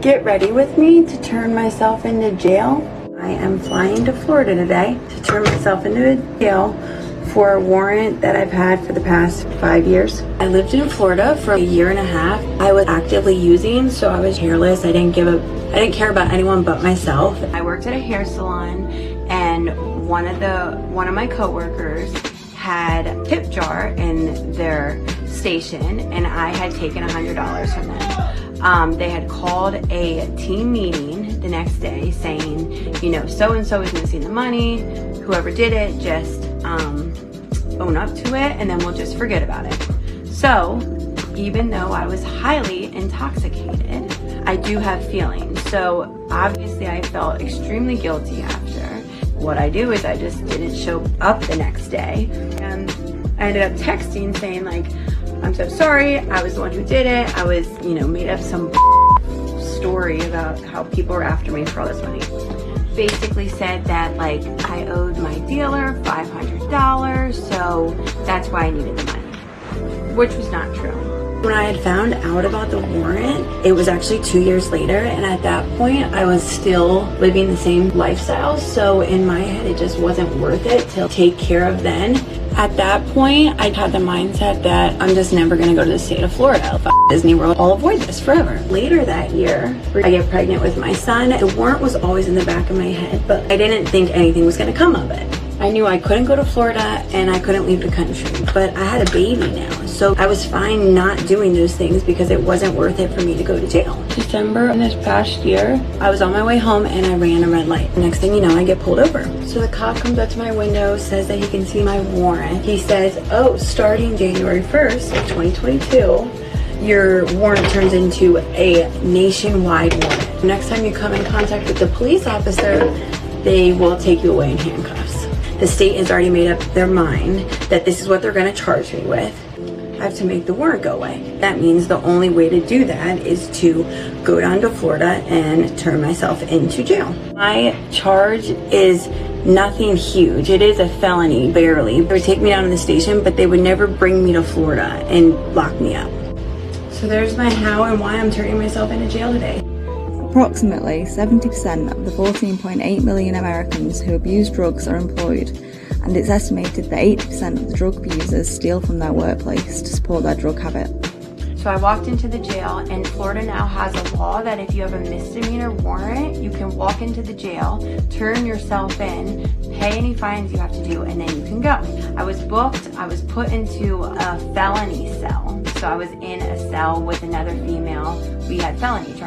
Get ready with me to turn myself into jail. I am flying to Florida today to turn myself into jail for a warrant that I've had for the past 5 years. I lived in Florida for a year and a half. I was actively using, so I was hairless. I didn't care about anyone but myself. I worked at a hair salon, and one of my coworkers had a tip jar in their station, and I had taken $100 from them. They had called a team meeting the next day saying, you know, so-and-so is missing the money. Whoever did it, just own up to it, and then we'll just forget about it. So even though I was highly intoxicated, I do have feelings. So obviously I felt extremely guilty after. What I do is I just didn't show up the next day. And I ended up texting saying like, I'm so sorry, I was the one who did it. I was, you know, made up some story about how people were after me for all this money. Basically said that like I owed my dealer $500, so that's why I needed the money, which was not true. When I had found out about the warrant, it was actually 2 years later, and at that point I was still living the same lifestyle, so in my head it just wasn't worth it to take care of then. At that point, I had the mindset that I'm just never gonna go to the state of Florida. F Disney World, I'll avoid this forever. Later that year, I get pregnant with my son. The warrant was always in the back of my head, but I didn't think anything was gonna come of it. I knew I couldn't go to Florida and I couldn't leave the country, but I had a baby now. So I was fine not doing those things because it wasn't worth it for me to go to jail. December in this past year, I was on my way home and I ran a red light. Next thing you know, I get pulled over. So the cop comes up to my window, says that he can see my warrant. He says, oh, starting January 1st of 2022, your warrant turns into a nationwide warrant. Next time you come in contact with the police officer, they will take you away in handcuffs. The state has already made up their mind that this is what they're going to charge me with. I have to make the warrant go away. That means the only way to do that is to go down to Florida and turn myself into jail. My charge is nothing huge. It is a felony, barely. They would take me down to the station, but they would never bring me to Florida and lock me up. So there's my how and why I'm turning myself into jail today. Approximately 70% of the 14.8 million Americans who abuse drugs are employed, and it's estimated that 80% of the drug abusers steal from their workplace to support their drug habit. So I walked into the jail, and Florida now has a law that if you have a misdemeanor warrant, you can walk into the jail, turn yourself in, pay any fines you have to do, and then you can go. I was booked, I was put into a felony cell. So I was in a cell with another female. We had felony charges.